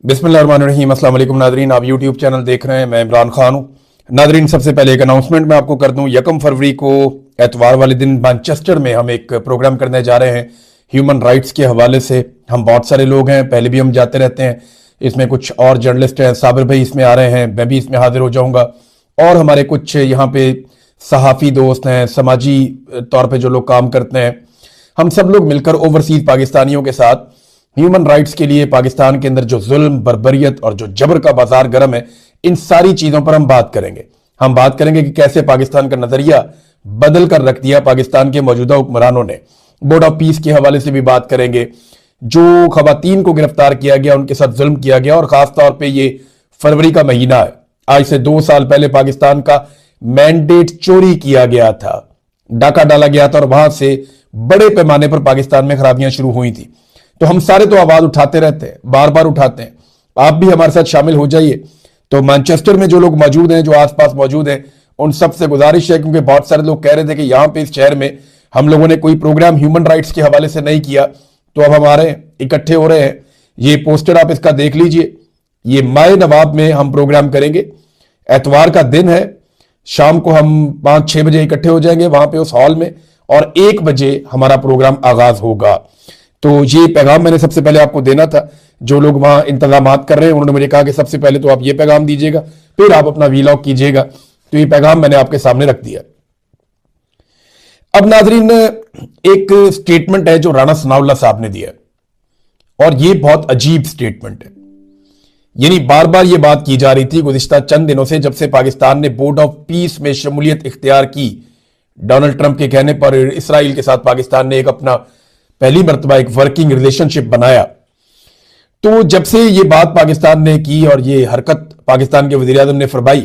बिस्मिल्लाहिर्रहमानिर्रहीम। अस्सलाम वालेकुम नादरीन, आप यूट्यूब चैनल देख रहे हैं। मैं इमरान खान हूँ। नादरीन, सबसे पहले एक अनाउंसमेंट मैं आपको कर दूं। 1 फरवरी को एतवार वाले दिन मैनचेस्टर में हम एक प्रोग्राम करने जा रहे हैं ह्यूमन राइट्स के हवाले से। हम बहुत सारे लोग हैं, पहले भी हम जाते रहते हैं। इसमें कुछ और जर्नलिस्ट हैं, साबिर भाई इसमें आ रहे हैं, मैं भी इसमें हाजिर हो जाऊंगा। और हमारे कुछ यहाँ पे सहाफ़ी दोस्त हैं, समाजी तौर पे जो लोग काम करते हैं, हम सब लोग मिलकर ओवरसीज पाकिस्तानियों के साथ ह्यूमन राइट्स के लिए पाकिस्तान के अंदर जो जुल्म, बर्बरियत और जो जबर का बाजार गर्म है, इन सारी चीजों पर हम बात करेंगे। हम बात करेंगे कि कैसे पाकिस्तान का नजरिया बदल कर रख दिया पाकिस्तान के मौजूदा हुक्मरानों ने। बोर्ड ऑफ पीस के हवाले से भी बात करेंगे। जो खवातीन को गिरफ्तार किया गया, उनके साथ जुल्म किया गया, और खास तौर पर यह फरवरी का महीना है। आज से 2 साल पहले पाकिस्तान का मैंडेट चोरी किया गया था, डाका डाला गया था, और वहां से बड़े पैमाने पर पाकिस्तान में खराबियां शुरू हुई थी। तो हम सारे तो आवाज उठाते रहते हैं, बार बार उठाते हैं। आप भी हमारे साथ शामिल हो जाइए। तो मैनचेस्टर में जो लोग मौजूद हैं, जो आसपास मौजूद हैं, उन सबसे गुजारिश है, क्योंकि बहुत सारे लोग कह रहे थे कि यहां पे इस शहर में हम लोगों ने कोई प्रोग्राम ह्यूमन राइट्स के हवाले से नहीं किया, तो अब हम आ रहे हैं, इकट्ठे हो रहे हैं। ये पोस्टर आप इसका देख लीजिए। ये माए नवाब में हम प्रोग्राम करेंगे। एतवार का दिन है, शाम को हम 5-6 बजे इकट्ठे हो जाएंगे वहां पे उस हॉल में, और 1 बजे हमारा प्रोग्राम आगाज होगा। तो ये पैगाम मैंने सबसे पहले आपको देना था। जो लोग वहां इंतजामात कर रहे हैं, उन्होंने मुझे कहा कि सबसे पहले तो आप ये पैगाम दीजिएगा, फिर आप अपना वीलॉग कीजिएगा। तो ये पैगाम मैंने आपके सामने रख दिया। अब नाजरीन, एक स्टेटमेंट है जो राणा सनाउल्लाह साहब ने दिया, और ये बहुत अजीब स्टेटमेंट है। यानी बार बार ये बात की जा रही थी गुज़िश्ता चंद दिनों से, जब से पाकिस्तान ने बोर्ड ऑफ पीस में शमूलियत इख्तियार की। डोनाल्ड ट्रंप के कहने पर इसराइल के साथ पाकिस्तान ने एक अपना पहली मर्तबा एक वर्किंग रिलेशनशिप बनाया। तो जब से ये बात पाकिस्तान ने की और ये हरकत पाकिस्तान के वज़ीर आज़म ने फरमाई,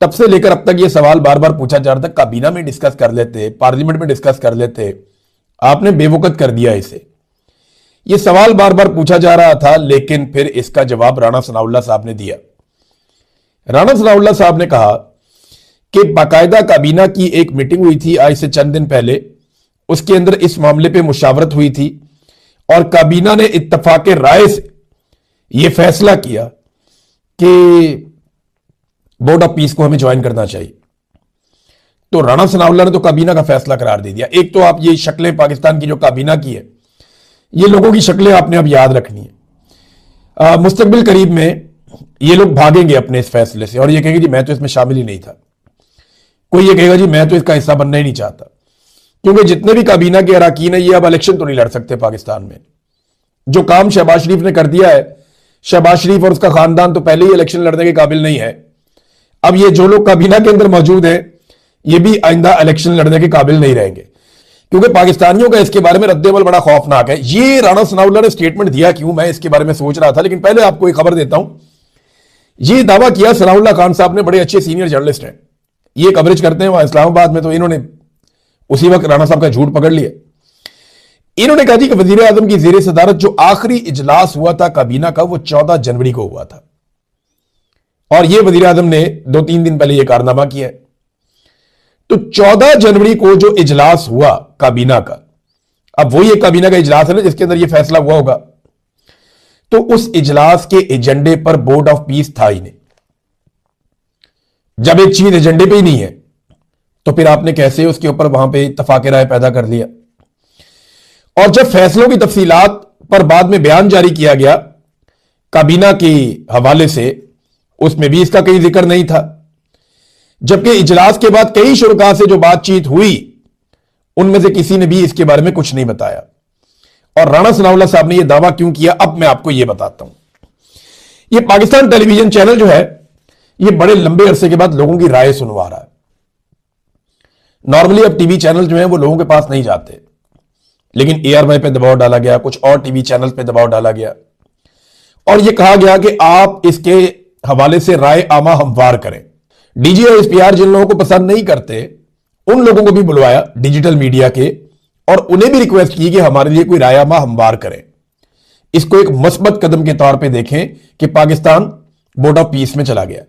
तब से लेकर अब तक ये सवाल बार बार पूछा जा रहा था, काबीना में डिस्कस कर लेते, पार्लियामेंट में डिस्कस कर लेते, आपने बेवकूफ कर दिया इसे। ये सवाल बार बार पूछा जा रहा था, लेकिन फिर इसका जवाब राणा सनाउल्लाह साहब ने दिया। राणा सनाउल्लाह साहब ने कहा कि बाकायदा काबीना की एक मीटिंग हुई थी आज से चंद दिन पहले, उसके अंदर इस मामले पे मुशावरत हुई थी, और काबीना ने इत्तफाक राय से यह फैसला किया कि बोर्ड ऑफ पीस को हमें ज्वाइन करना चाहिए। तो राणा सनाउल्लाह ने तो काबीना का फैसला करार दे दिया। एक तो आप ये शक्लें पाकिस्तान की जो काबीना की है, ये लोगों की शक्लें आपने अब याद रखनी है। मुस्तकबिल करीब में ये लोग भागेंगे अपने इस फैसले से, और ये कहेंगे जी मैं तो इसमें शामिल ही नहीं था। कोई ये कहेगा जी मैं तो इसका हिस्सा बनना ही नहीं चाहता, क्योंकि जितने भी काबीना के अरकान है, ये अब इलेक्शन तो नहीं लड़ सकते पाकिस्तान में। जो काम शहबाज शरीफ ने कर दिया है, शहबाज शरीफ और उसका खानदान तो पहले ही इलेक्शन लड़ने के काबिल नहीं है। अब ये जो लोग काबीना के अंदर मौजूद हैं, ये भी आइंदा इलेक्शन लड़ने के काबिल नहीं रहेंगे, क्योंकि पाकिस्तानियों का इसके बारे में रद्देमल बड़ा खौफनाक है। ये राणा सनाउल्लाह ने स्टेटमेंट दिया क्यों, मैं इसके बारे में सोच रहा था, लेकिन पहले आपको एक खबर देता हूं। ये दावा किया सनाउल्लाह खान साहब ने, बड़े अच्छे सीनियर जर्नलिस्ट हैं, ये कवरेज करते हैं वहां इस्लामाबाद में, तो इन्होंने उसी वक्त राणा साहब का झूठ पकड़ लिया। इन्होंने कहा जी कि वजीर आजम की ज़ेरे सदारत जो आखिरी इजलास हुआ था काबीना का, वो 14 जनवरी को हुआ था, और ये वजीर आजम ने 2-3 दिन पहले यह कारनामा किया है। तो 14 जनवरी को जो इजलास हुआ काबीना का, अब वो ये काबीना का इजलास है ना जिसके अंदर ये फैसला हुआ होगा, तो उस इजलास के एजेंडे पर बोर्ड ऑफ पीस था ही नहीं। जब एक चीज एजेंडे पे ही नहीं है, तो फिर आपने कैसे उसके ऊपर वहां पे इत्तफाक राय पैदा कर लिया। और जब फैसलों की तफसीलात पर बाद में बयान जारी किया गया काबीना के हवाले से, उसमें भी इसका कहीं जिक्र नहीं था। जबकि इजलास के बाद कई शुरका से जो बातचीत हुई, उनमें से किसी ने भी इसके बारे में कुछ नहीं बताया। और राणा सनाउल्लाह साहब ने यह दावा क्यों किया, अब मैं आपको यह बताता हूं। यह पाकिस्तान टेलीविजन चैनल जो है, यह बड़े लंबे अरसे के बाद लोगों की राय सुनवा रहा है। नॉर्मली अब टीवी चैनल जो है वो लोगों के पास नहीं जाते, लेकिन ARY पे दबाव डाला गया, कुछ और टीवी चैनल पे दबाव डाला गया, और यह कहा गया कि आप इसके हवाले से राय आमा हमवार करें। DG और SPR जिन लोगों को पसंद नहीं करते, उन लोगों को भी बुलवाया डिजिटल मीडिया के, और उन्हें भी रिक्वेस्ट की कि हमारे लिए कोई राय आमा हमवार करें। इसको एक मस्बत कदम के तौर पर देखें कि पाकिस्तान बोर्ड ऑफ पीस में चला गया।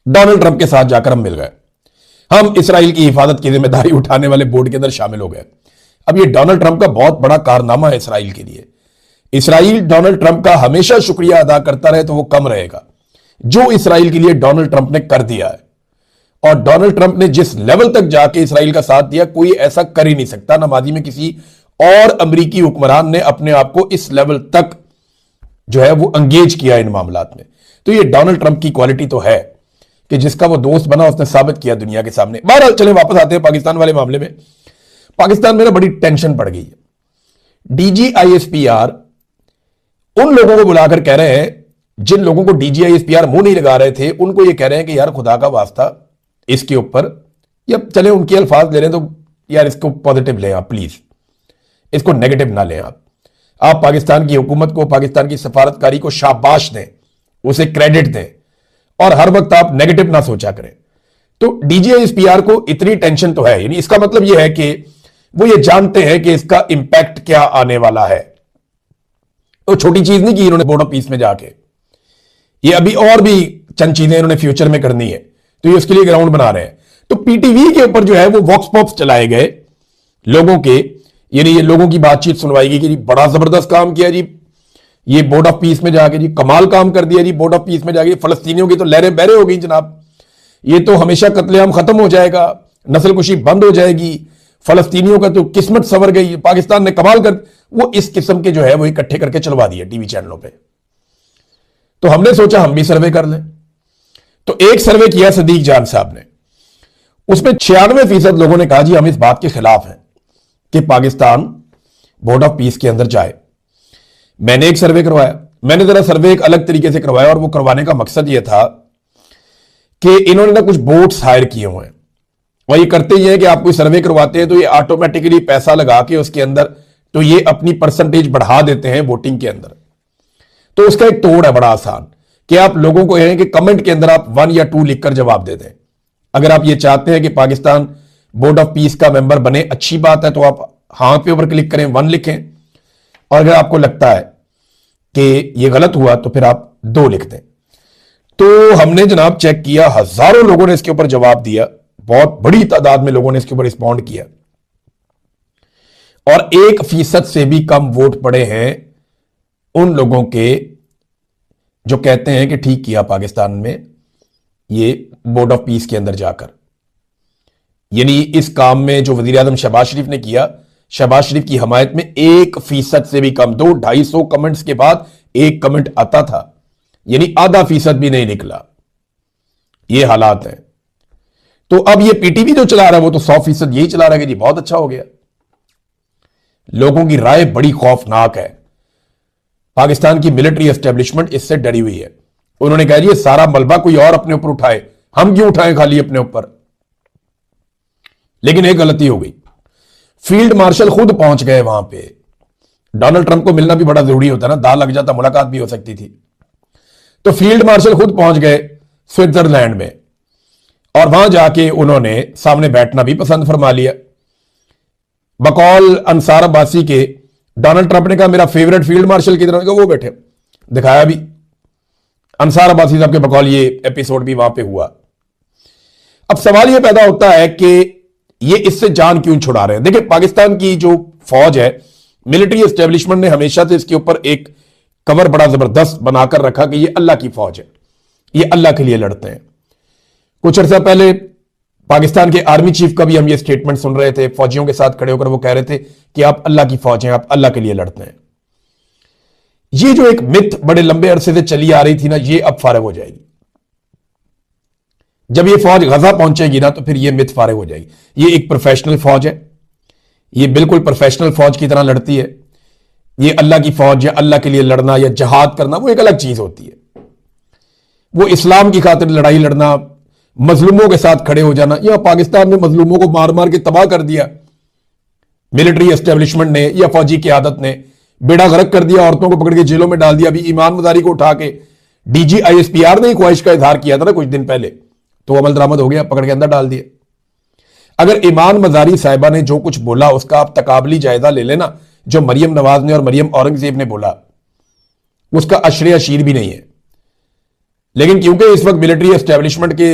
डोनाल्ड ट्रंप के साथ जाकर हम मिल गए, हम इसराइल की हिफाजत की जिम्मेदारी उठाने वाले बोर्ड के अंदर शामिल हो गए। अब ये डोनाल्ड ट्रंप का बहुत बड़ा कारनामा है इसराइल के लिए। इसराइल डोनाल्ड ट्रंप का हमेशा शुक्रिया अदा करता रहे तो वो कम रहेगा, जो इसराइल के लिए डोनाल्ड ट्रंप ने कर दिया है। और डोनाल्ड ट्रंप ने जिस लेवल तक जाके इसराइल का साथ दिया, कोई ऐसा कर ही नहीं सकता। ना माजी में किसी और अमेरिकी हुक्मरान ने अपने आप को इस लेवल तक जो है वो एंगेज किया इन मामलात में। तो ये डोनाल्ड ट्रंप की क्वालिटी तो है कि जिसका वो दोस्त बना उसने साबित किया दुनिया के सामने। बहरहाल चले वापस आते हैं पाकिस्तान वाले मामले में। पाकिस्तान में ना बड़ी टेंशन पड़ गई है। डीजीआईएसपीआर उन लोगों को बुलाकर कह रहे हैं, जिन लोगों को डीजीआईएसपीआर मुंह नहीं लगा रहे थे, उनको ये कह रहे हैं कि यार खुदा का वास्ता इसके ऊपर, या चले उनके अल्फाज ले रहे हैं तो यार इसको पॉजिटिव लें आप, प्लीज इसको नेगेटिव ना लें आप पाकिस्तान की हुकूमत को, पाकिस्तान की सफारतकारी को शाबाश दें, उसे क्रेडिट दें और हर वक्त आप नेगेटिव ना सोचा करें। तो डीजीआईएसपीआर को इतनी टेंशन तो है, यानी इसका मतलब यह है कि वो ये जानते हैं कि इसका इंपैक्ट क्या आने वाला है। तो छोटी चीज नहीं की इन्होंने बोर्ड ऑफ पीस में जाके, ये अभी और भी चंद चीजें इन्होंने फ्यूचर में करनी है, तो ये उसके लिए ग्राउंड बना रहे हैं। तो पीटीवी के ऊपर जो है वो वॉक्स पॉप्स चलाए गए लोगों के, यानी ये लोगों की बातचीत सुनवाई गई कि जी बड़ा जबरदस्त काम किया जी, ये बोर्ड ऑफ पीस में जाके जी कमाल काम कर दिया जी, बोर्ड ऑफ पीस में जाके फलस्तीनियों की तो लहरें बहरे हो गई जनाब, ये तो हमेशा कत्लेआम खत्म हो जाएगा, नस्लकुशी बंद हो जाएगी, फलस्तीनियों का तो किस्मत संवर गई, पाकिस्तान ने कमाल कर, वो इस किस्म के जो है वो इकट्ठे करके चलवा दिए टीवी चैनलों पे। तो हमने सोचा हम भी सर्वे कर लें। तो एक सर्वे किया सदीक जान साहब ने, उसमें 96% लोगों ने कहा जी हम इस बात के खिलाफ हैं कि पाकिस्तान बोर्ड ऑफ पीस के अंदर जाए। मैंने एक सर्वे करवाया, मैंने जरा सर्वे एक अलग तरीके से करवाया, और वो करवाने का मकसद यह था कि इन्होंने ना कुछ बोट्स हायर किए हुए हैं, और ये करते ही है कि आप कोई सर्वे करवाते हैं तो ये ऑटोमेटिकली पैसा लगा के उसके अंदर तो ये अपनी परसेंटेज बढ़ा देते हैं वोटिंग के अंदर। तो उसका एक तोड़ है बड़ा आसान कि आप लोगों को है कि कमेंट के अंदर आप 1 या 2 लिखकर जवाब दे दें। अगर आप ये चाहते हैं कि पाकिस्तान बोर्ड ऑफ पीस का मेंबर बने, अच्छी बात है, तो आप हाँ पे ऊपर क्लिक करें, 1 लिखें, और अगर आपको लगता है कि ये गलत हुआ तो फिर आप 2 लिख दें। तो हमने जनाब चेक किया, हजारों लोगों ने इसके ऊपर जवाब दिया, बहुत बड़ी तादाद में लोगों ने इसके ऊपर रिस्पॉन्ड किया, और 1% से भी कम वोट पड़े हैं उन लोगों के जो कहते हैं कि ठीक किया पाकिस्तान में ये बोर्ड ऑफ पीस के अंदर जाकर। यानी इस काम में जो वजीर आजम शहबाज शरीफ ने किया, शहबाज शरीफ की हमायत में 1% से भी कम, 200-250 कमेंट्स के बाद एक कमेंट आता था, यानी आधा फीसद भी नहीं निकला। ये हालात हैं। तो अब ये पीटीवी जो चला रहा है वो तो 100% यही चला रहा है कि जी बहुत अच्छा हो गया। लोगों की राय बड़ी खौफनाक है। पाकिस्तान की मिलिट्री एस्टेब्लिशमेंट इससे डरी हुई है। उन्होंने कहा ये सारा मलबा कोई और अपने ऊपर उठाए, हम क्यों उठाएं खाली अपने ऊपर। लेकिन एक गलती हो गई, फील्ड मार्शल खुद पहुंच गए वहां पे। डोनाल्ड ट्रंप को मिलना भी बड़ा जरूरी होता है ना, दाल लग जाता मुलाकात भी हो सकती थी। तो फील्ड मार्शल खुद पहुंच गए स्विट्जरलैंड में, और वहां जाके उन्होंने सामने बैठना भी पसंद फरमा लिया। बकौल अंसार अब्बासी के डोनाल्ड ट्रंप ने कहा मेरा फेवरेट फील्ड मार्शल की तरह, वो बैठे, दिखाया भी अंसार अब्बासी साहब के बकौल, ये एपिसोड भी वहां पे हुआ। अब सवाल यह पैदा होता है कि ये इससे जान क्यों छुड़ा रहे हैं। देखिए पाकिस्तान की जो फौज है, मिलिट्री एस्टेब्लिशमेंट ने हमेशा से इसके ऊपर एक कवर बड़ा जबरदस्त बनाकर रखा कि ये अल्लाह की फौज है, ये अल्लाह के लिए लड़ते हैं। कुछ अर्सा पहले पाकिस्तान के आर्मी चीफ का भी हम ये स्टेटमेंट सुन रहे थे, फौजियों के साथ खड़े होकर वो कह रहे थे कि आप अल्लाह की फौज हैं, आप अल्लाह के लिए लड़ते हैं। ये जो एक मिथ बड़े लंबे अरसे से चली आ रही थी ना, ये अब फारिग हो जाएगी। जब ये फौज गजा पहुंचेगी ना तो फिर ये मिथ फारिग हो जाएगी। ये एक प्रोफेशनल फौज है, ये बिल्कुल प्रोफेशनल फौज की तरह लड़ती है। ये अल्लाह की फौज या अल्लाह के लिए लड़ना या जहाद करना वो एक अलग चीज होती है। वो इस्लाम की खातिर लड़ाई लड़ना, मजलूमों के साथ खड़े हो जाना, या पाकिस्तान में मजलूमों को मार मार के तबाह कर दिया मिलिट्री एस्टेब्लिशमेंट ने या फौजी क़यादत ने, बेड़ा गर्क कर दिया, औरतों को पकड़ के जेलों में डाल दिया। अभी ईमान मजारी को उठा के डीजीआईएसपीआर ने ख्वाहिश का इजहार किया था ना कुछ दिन पहले, तो अमल दरामद हो गया, पकड़ के अंदर डाल दिए। अगर ईमान मजारी साहिबा ने जो कुछ बोला उसका आप तकाबली जायजा ले लेना, जो मरियम नवाज ने और मरियम औरंगजेब ने बोला उसका अशरे अशीर भी नहीं है। लेकिन क्योंकि इस वक्त मिलिट्री एस्टेब्लिशमेंट के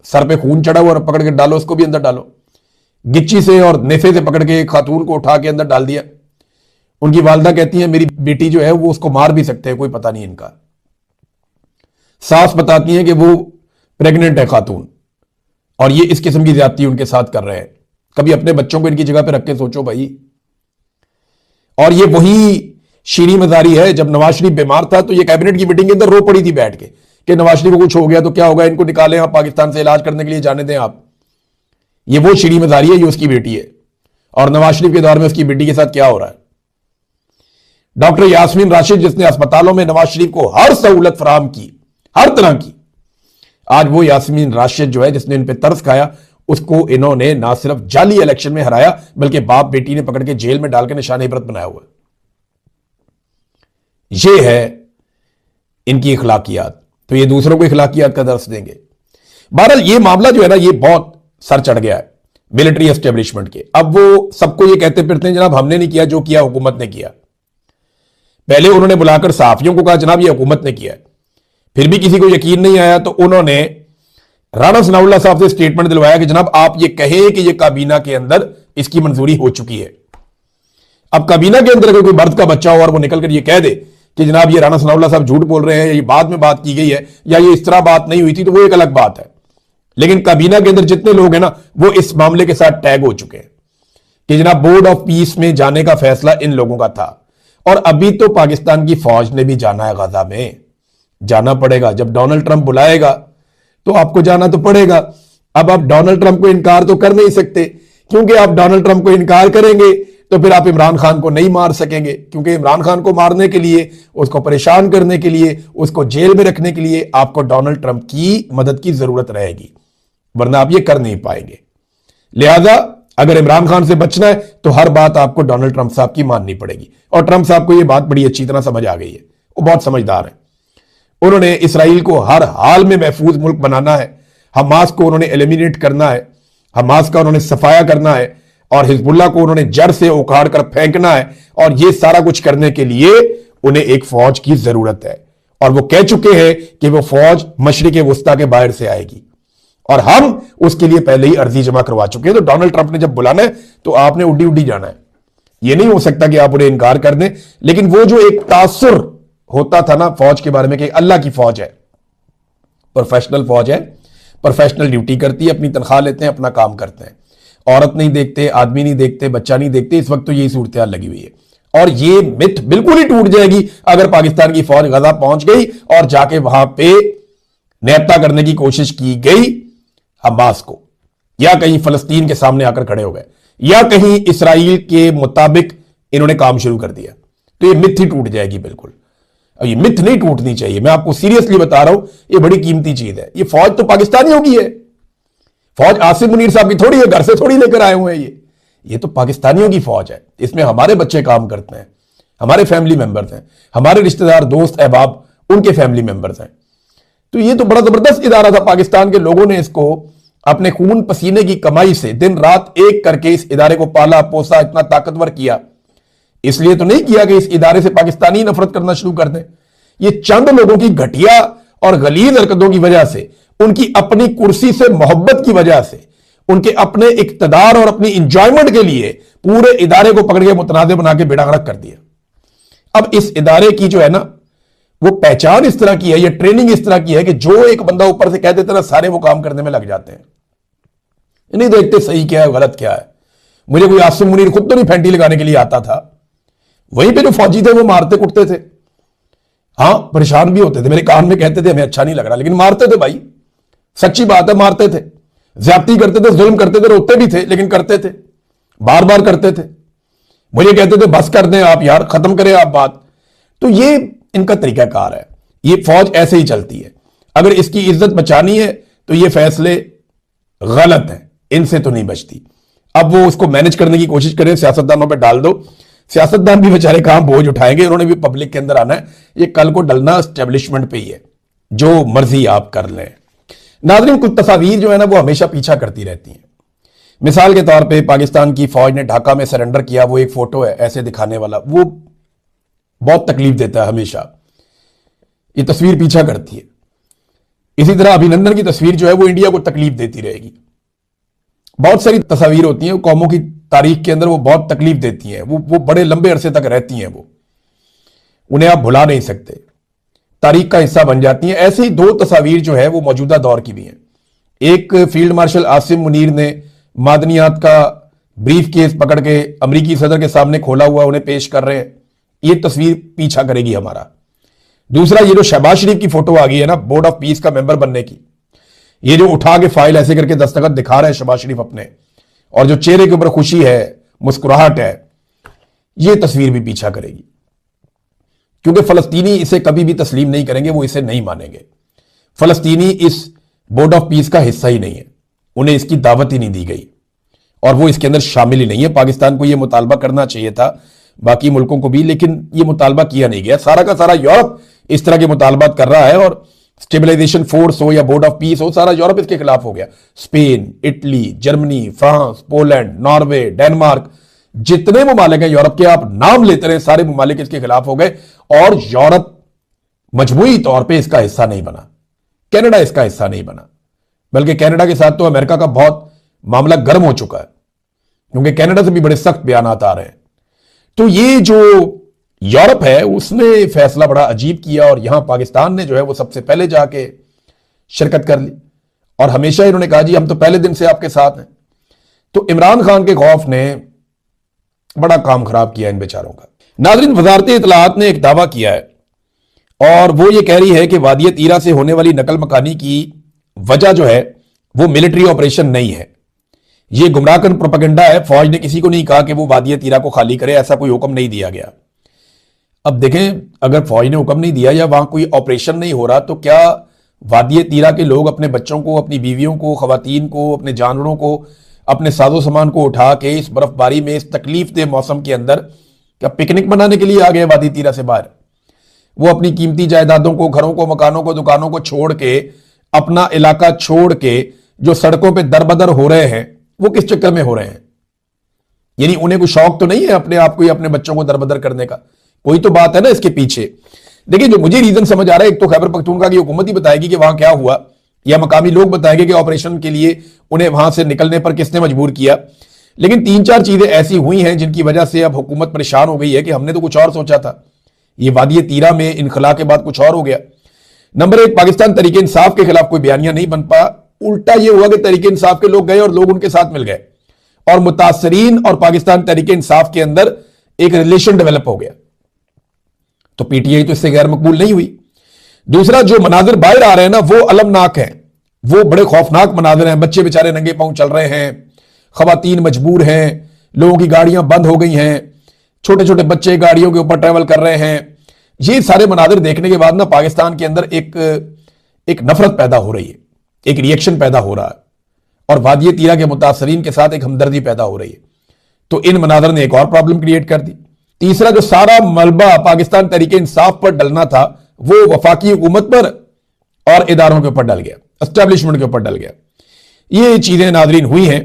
सर पे खून चढ़ा हुआ, पकड़ के डालो, उसको भी अंदर डालो, गिच्ची से और नेफे से पकड़ के खातून को उठा के अंदर डाल दिया। उनकी वालदा कहती हैं मेरी बेटी जो है वो उसको मार भी सकते हैं, कोई पता नहीं इनका। सास बताती हैं कि वो प्रेग्नेंट है खातून, और ये इस किस्म की ज्यादती उनके साथ कर रहे हैं। कभी अपने बच्चों को इनकी जगह पे रख के सोचो भाई। और ये वही शीरी मजारी है, जब नवाज शरीफ बीमार था तो ये कैबिनेट की मीटिंग के अंदर रो पड़ी थी बैठ के कि नवाज शरीफ को कुछ हो गया तो क्या होगा, इनको निकालें आप पाकिस्तान से, इलाज करने के लिए जाने दें आप। ये वो शीरी मजारी है, ये उसकी बेटी है। और नवाज शरीफ के दौर में उसकी बेटी के साथ क्या हो रहा है। डॉक्टर यास्मीन राशिद जिसने अस्पतालों में नवाज शरीफ को हर सहूलत फराहम की, हर तरह की, आज वो यास्मीन राशिद जो है जिसने इन पे तरस खाया, उसको इन्होंने ना सिर्फ जाली इलेक्शन में हराया बल्कि बाप बेटी ने पकड़ के जेल में डालकर निशान इबरत बनाया हुआ। ये है इनकी इखलाकियात। तो ये दूसरों को इखलाकियात का दर्स देंगे। बहरहाल ये मामला जो है ना, ये बहुत सर चढ़ गया है मिलिट्री एस्टेब्लिशमेंट के। अब वो सबको ये कहते फिरते हैं जनाब हमने नहीं किया, जो किया हुकूमत ने किया। पहले उन्होंने बुलाकर सहाफियों को कहा जनाब ये हुकूमत ने किया है, फिर भी किसी को यकीन नहीं आया तो उन्होंने राणा सनाउल्लाह साहब से स्टेटमेंट दिलवाया कि जनाब आप ये कहें कि ये काबीना के अंदर इसकी मंजूरी हो चुकी है। अब काबीना के अंदर अगर कोई मर्द का बच्चा हो और वो निकलकर ये कह दे कि जनाब ये राणा सनाउल्लाह साहब झूठ बोल रहे हैं, या ये बाद में बात की गई है, या ये इस तरह बात नहीं हुई थी, तो वो एक अलग बात है। लेकिन काबीना के अंदर जितने लोग हैं ना, वो इस मामले के साथ टैग हो चुके हैं कि जनाब बोर्ड ऑफ पीस में जाने का फैसला इन लोगों का था। और अभी तो पाकिस्तान की फौज ने भी जाना है गजा में, जाना पड़ेगा। जब डोनाल्ड ट्रंप बुलाएगा तो आपको जाना तो पड़ेगा। अब आप डोनाल्ड ट्रंप को इनकार तो कर नहीं सकते, क्योंकि आप डोनाल्ड ट्रंप को इनकार करेंगे तो फिर आप इमरान खान को नहीं मार सकेंगे, क्योंकि इमरान खान को मारने के लिए, उसको परेशान करने के लिए, उसको जेल में रखने के लिए आपको डोनाल्ड ट्रंप की मदद की जरूरत रहेगी, वरना आप ये कर नहीं पाएंगे। लिहाजा अगर इमरान खान से बचना है तो हर बात आपको डोनाल्ड ट्रंप साहब की माननी पड़ेगी। और ट्रंप साहब को यह बात बड़ी अच्छी तरह समझ आ गई है, वो बहुत समझदार है। उन्होंने इसराइल को हर हाल में महफूज मुल्क बनाना है, हमास को उन्होंने एलिमिनेट करना है, हमास का उन्होंने सफाया करना है, और हिजबुल्लाह को उन्होंने जड़ से उखाड़ कर फेंकना है। और यह सारा कुछ करने के लिए उन्हें एक फौज की जरूरत है, और वो कह चुके हैं कि वो फौज मशरिक वुस्ता के बाहर से आएगी, और हम उसके लिए पहले ही अर्जी जमा करवा चुके हैं। तो डोनाल्ड ट्रंप ने जब बुलाना है तो आपने उड्डी उड्डी जाना है। यह नहीं हो सकता कि आप उन्हें इनकार कर दें। लेकिन वो जो एक तासुर होता था ना फौज के बारे में कि अल्लाह की फौज है, प्रोफेशनल फौज है, प्रोफेशनल ड्यूटी करती है, अपनी तनख्वाह लेते हैं, अपना काम करते हैं, औरत नहीं देखते, आदमी नहीं देखते, बच्चा नहीं देखते। इस वक्त तो यही सूरत हाल लगी हुई है। और ये मिथ बिल्कुल ही टूट जाएगी अगर पाकिस्तान की फौज गजा पहुंच गई और जाके वहां पे नेता करने की कोशिश की गई हमास को, या कहीं फलस्तीन के सामने आकर खड़े हो गए, या कहीं इसराइल के मुताबिक इन्होंने काम शुरू कर दिया, तो ये मिथ ही टूट जाएगी बिल्कुल। अब ये मिथ नहीं टूटनी चाहिए, मैं आपको सीरियसली बता रहा हूं, ये बड़ी कीमती चीज है। ये फौज तो पाकिस्तानियों की है, फौज आसिफ मुनीर साहब की थोड़ी है, घर से थोड़ी लेकर आए हुए हैं। ये तो पाकिस्तानियों की फौज है। इसमें हमारे बच्चे काम करते हैं, हमारे फैमिली मेंबर्स हैं, हमारे रिश्तेदार, दोस्त, अहबाब, उनके फैमिली मेंबर्स हैं। तो ये तो बड़ा जबरदस्त इदारा था। पाकिस्तान के लोगों ने इसको अपने खून पसीने की कमाई से दिन रात एक करके इस इदारे को पाला पोसा, इतना ताकतवर किया। इसलिए तो नहीं किया कि इस इदारे से पाकिस्तानी नफरत करना शुरू कर दें। ये चंद लोगों की घटिया और गलीज हरकतों की वजह से, उनकी अपनी कुर्सी से मोहब्बत की वजह से, उनके अपने इक्तदार और अपनी इंजॉयमेंट के लिए पूरे इदारे को पकड़ के मुतनाज़ बना के बेड़ा गर्क कर दिया। अब इस इदारे की जो है ना वो पहचान इस तरह की है, ये ट्रेनिंग इस तरह की है कि जो एक बंदा ऊपर से कह देता ना, सारे वो काम करने में लग जाते हैं, नहीं देखते सही क्या है गलत क्या है। मुझे कोई आसिफ मुनीर खुद तो नहीं फैंटी लगाने के लिए आता था, वहीं पे जो फौजी थे वो मारते कुटते थे, हाँ परेशान भी होते थे, मेरे कान में कहते थे हमें अच्छा नहीं लग रहा, लेकिन मारते थे भाई, सच्ची बात है, मारते थे, ज्यादती करते थे, जुल्म करते थे, रोते भी थे, लेकिन करते थे, बार बार करते थे। मुझे कहते थे बस कर दें आप यार, खत्म करें आप बात। तो ये इनका तरीकाकार है, ये फौज ऐसे ही चलती है। अगर इसकी इज्जत बचानी है तो ये फैसले गलत हैं, इनसे तो नहीं बचती। अब वो उसको मैनेज करने की कोशिश करें, सियासतदानों पे डाल दो, सियासतदान भी बेचारे कहां बोझ उठाएंगे, उन्होंने भी पब्लिक के अंदर आना है। ये कल को डलना एस्टेब्लिशमेंट पे ही है, जो मर्जी आप कर लें। नाज़रीन, कुछ तस्वीर जो है ना वो हमेशा पीछा करती रहती हैं। मिसाल के तौर पे पाकिस्तान की फौज ने ढाका में सरेंडर किया, वो एक फोटो है ऐसे दिखाने वाला, वो बहुत तकलीफ देता है हमेशा, ये तस्वीर पीछा करती है। इसी तरह अभिनंदन की तस्वीर जो है वो इंडिया को तकलीफ देती रहेगी। बहुत सारी तस्वीर होती हैं, कौमों की तारीख के अंदर वो बहुत तकलीफ देती हैं, वो बड़े लंबे अरसे तक रहती हैं, वो उन्हें आप भुला नहीं सकते, तारीख का हिस्सा बन जाती हैं। ऐसे ही दो तस्वीर जो है वो मौजूदा दौर की भी हैं। एक फील्ड मार्शल आसिम मुनीर ने मादनियात का ब्रीफ केस पकड़ के अमेरिकी सदर के सामने खोला हुआ उन्हें पेश कर रहे हैं, ये तस्वीर पीछा करेगी हमारा। दूसरा, ये जो शहबाज शरीफ की फोटो आ गई है ना बोर्ड ऑफ पीस का मेंबर बनने की, ये जो उठा के फाइल ऐसे करके दस्तखत दिखा रहे हैं शहबाज शरीफ अपने, और जो चेहरे के ऊपर खुशी है, मुस्कुराहट है, ये तस्वीर भी पीछा करेगी, क्योंकि फलस्तीनी इसे कभी भी तस्लीम नहीं करेंगे, वो इसे नहीं मानेंगे। फलस्तीनी इस बोर्ड ऑफ पीस का हिस्सा ही नहीं है, उन्हें इसकी दावत ही नहीं दी गई और वो इसके अंदर शामिल ही नहीं है। पाकिस्तान को यह मुतालबा करना चाहिए था, बाकी मुल्कों को भी, लेकिन यह मुतालबा किया नहीं गया। सारा का सारा यूरोप इस तरह के मुतालबात कर रहा है, और स्टेबलाइजेशन फोर्स हो या बोर्ड ऑफ पीस हो, सारा यूरोप इसके खिलाफ हो गया। Spain, Italy, Germany, France, Poland, Norway, Denmark, जितने ममालिक हैं यूरोप के, आप नाम लेते रहे, सारे ममालिक इसके खिलाफ हो गए और यूरोप मजबूरी तौर पर इसका हिस्सा नहीं बना। कनाडा इसका हिस्सा नहीं बना, बल्कि कनाडा के साथ तो अमेरिका का बहुत मामला गर्म हो चुका है, क्योंकि कनाडा से भी बड़े सख्त बयान आ रहे हैं। तो ये जो यूरोप है उसने फैसला बड़ा अजीब किया, और यहां पाकिस्तान ने जो है वो सबसे पहले जाके शिरकत कर ली, और हमेशा इन्होंने कहा जी हम तो पहले दिन से आपके साथ हैं। तो इमरान खान के खौफ ने बड़ा काम खराब किया इन बेचारों का। नाज़रीन, वजारत इत्तलाआत ने एक दावा किया है, और वो ये कह रही है कि वादिय तीरा से होने वाली नकल मकानी की वजह जो है वो मिलिट्री ऑपरेशन नहीं है, ये गुमराहकन प्रोपेगेंडा है। फौज ने किसी को नहीं कहा कि वो वादिय तीरा को खाली करे, ऐसा कोई हुक्म नहीं दिया गया। अब देखें, अगर फौज ने हुक्म नहीं दिया या वहां कोई ऑपरेशन नहीं हो रहा, तो क्या वादिय तीरा के लोग अपने बच्चों को, अपनी बीवियों को, खवातीन को, अपने जानवरों को, अपने साजो सामान को उठा के इस बर्फबारी में, इस तकलीफ दे मौसम के अंदर क्या पिकनिक मनाने के लिए आ गए वादी तीरा से बाहर? वो अपनी कीमती जायदादों को, घरों को, मकानों को, दुकानों को छोड़ के, अपना इलाका छोड़ के जो सड़कों पे दरबदर हो रहे हैं, वो किस चक्कर में हो रहे हैं? यानी उन्हें कोई शौक तो नहीं है अपने आप को या अपने बच्चों को दरबदर करने का? कोई तो बात है ना इसके पीछे। देखिए, जो मुझे रीजन समझ आ रहा है, एक तो खैबर पख्तूनख्वा की हुकूमत ही बताएगी कि वहां क्या हुआ, या मकामी लोग बताएंगे कि ऑपरेशन के लिए उन्हें वहां से निकलने पर किसने मजबूर किया। लेकिन 3-4 चीजें ऐसी हुई हैं जिनकी वजह से अब हुकूमत परेशान हो गई है कि हमने तो कुछ और सोचा था, ये वादिय तीरा में इनखला के बाद कुछ और हो गया। नंबर 1, पाकिस्तान तरीके इंसाफ के खिलाफ कोई बयानिया नहीं बन पाया। उल्टा यह हुआ कि तरीके इंसाफ के लोग गए और लोग उनके साथ मिल गए, और मुतासरीन और पाकिस्तान तरीके इंसाफ के अंदर एक रिलेशन डेवलप हो गया। तो पीटीआई तो इससे गैर मकबूल नहीं हुई। दूसरा, जो मनाजिर बाहर आ रहे हैं ना, वो अलमनाक हैं, वो बड़े खौफनाक मनाजिर हैं। बच्चे बेचारे नंगे पांव चल रहे हैं, खवातीन मजबूर हैं, लोगों की गाड़ियां बंद हो गई हैं, छोटे छोटे बच्चे गाड़ियों के ऊपर ट्रैवल कर रहे हैं। ये सारे मनाजिर देखने के बाद ना पाकिस्तान के अंदर एक नफरत पैदा हो रही है, एक रिएक्शन पैदा हो रहा है, और वादिय तीरा के मुतासरीन के साथ एक हमदर्दी पैदा हो रही है। तो इन मनाजिर ने एक और प्रॉब्लम क्रिएट कर दी। तीसरा, जो सारा मलबा पाकिस्तान तरीके इंसाफ पर डलना था, वो वफाकी हुकूमत पर और इदारों के ऊपर डल गया, एस्टेब्लिशमेंट के ऊपर डल गया। ये चीजें नाजरीन हुई हैं।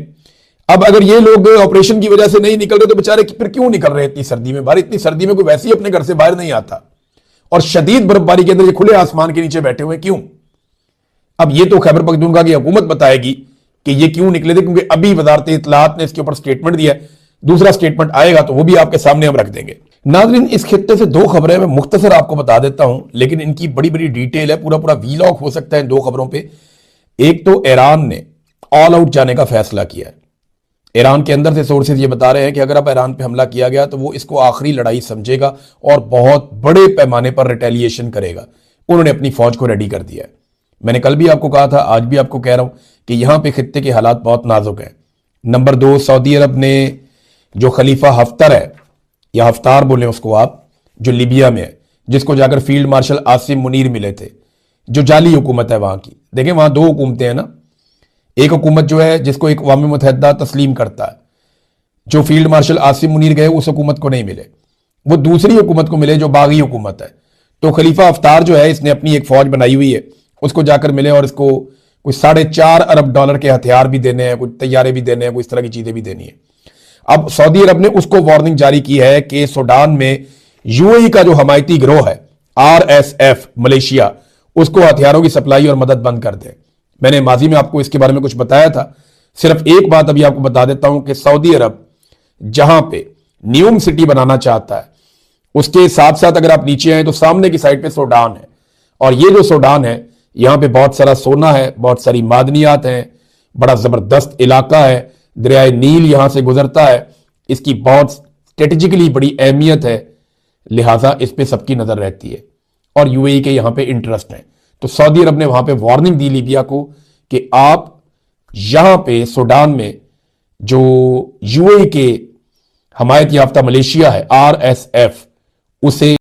अब अगर ये लोग ऑपरेशन की वजह से नहीं निकल रहे, तो बेचारे फिर क्यों निकल रहे इतनी सर्दी में बाहर? इतनी सर्दी में कोई वैसे ही अपने घर से बाहर नहीं आता, और शदीद बर्फबारी के अंदर ये खुले आसमान के नीचे बैठे हुए क्यों? अब ये तो खैबर पख्तूनख्वा की हुकूमत बताएगी कि ये क्यों निकले थे, क्योंकि अभी वजारत इत्तलाआत ने इसके ऊपर स्टेटमेंट दिया है। दूसरा स्टेटमेंट आएगा तो वो भी आपके सामने हम रख देंगे। नाज़रीन, इस खित्ते से 2 खबरें मैं मुख्तसर आपको बता देता हूं, लेकिन इनकी बड़ी बड़ी डिटेल है, पूरा पूरा वीलॉग हो सकता है इन 2 खबरों पे। एक तो ईरान ने ऑल आउट जाने का फैसला किया है। ईरान के अंदर से सोर्सेज ये बता रहे हैं कि अगर अब ईरान पे हमला किया गया तो वो इसको आखिरी लड़ाई समझेगा और बहुत बड़े पैमाने पर रिटेलिएशन करेगा। उन्होंने अपनी फौज को रेडी कर दिया है। मैंने कल भी आपको कहा था, आज भी आपको कह रहा हूं कि यहां पे खित्ते के हालात बहुत नाजुक हैं। नंबर 2, सऊदी अरब ने जो खलीफा हफ्तर है, या हफ्तार बोले उसको आप, जो लीबिया में है, जिसको जाकर फील्ड मार्शल आसिम मुनीर मिले थे, जो जाली हुकूमत है वहां की। देखें, वहां 2 हुकूमतें हैं ना, एक हुकूमत जो है जिसको एक अक़वाम मुत्तहिदा तस्लीम करता है, जो फील्ड मार्शल आसिम मुनीर गए उस हुकूमत को नहीं मिले, वो दूसरी हुकूमत को मिले जो बागी हुकूमत है। तो खलीफा हफ्तार जो है, इसने अपनी एक फौज बनाई हुई है, उसको जाकर मिले और इसको कुछ $4.5 अरब के हथियार भी देने हैं, कुछ तैयारे भी देने हैं, कुछ इस तरह की चीजें भी देनी है। अब सऊदी अरब ने उसको वार्निंग जारी की है कि सूडान में यूएई का जो हमायती गिरोह है RSF मलेशिया, उसको हथियारों की सप्लाई और मदद बंद कर दे। मैंने माजी में आपको इसके बारे में कुछ बताया था। सिर्फ एक बात अभी आपको बता देता हूं कि सऊदी अरब जहां पे न्यूम सिटी बनाना चाहता है। उसके साथ साथ अगर आप नीचे आए तो सामने की साइड पे सूडान है, और ये जो सूडान है यहां पे बहुत सारा सोना है, बहुत सारी मादनियात हैं, बड़ा जबरदस्त इलाका है, दरियाए नील यहां से गुजरता है, इसकी बहुत स्ट्रेटेजिकली बड़ी अहमियत है, लिहाजा इस पे सबकी नजर रहती है और यूएई के यहां पे इंटरेस्ट है। तो सऊदी अरब ने वहां पे वार्निंग दी लीबिया को कि आप यहां पे सूडान में जो यूएई के हमायत याफ्ता मलेशिया है आरएसएफ, उसे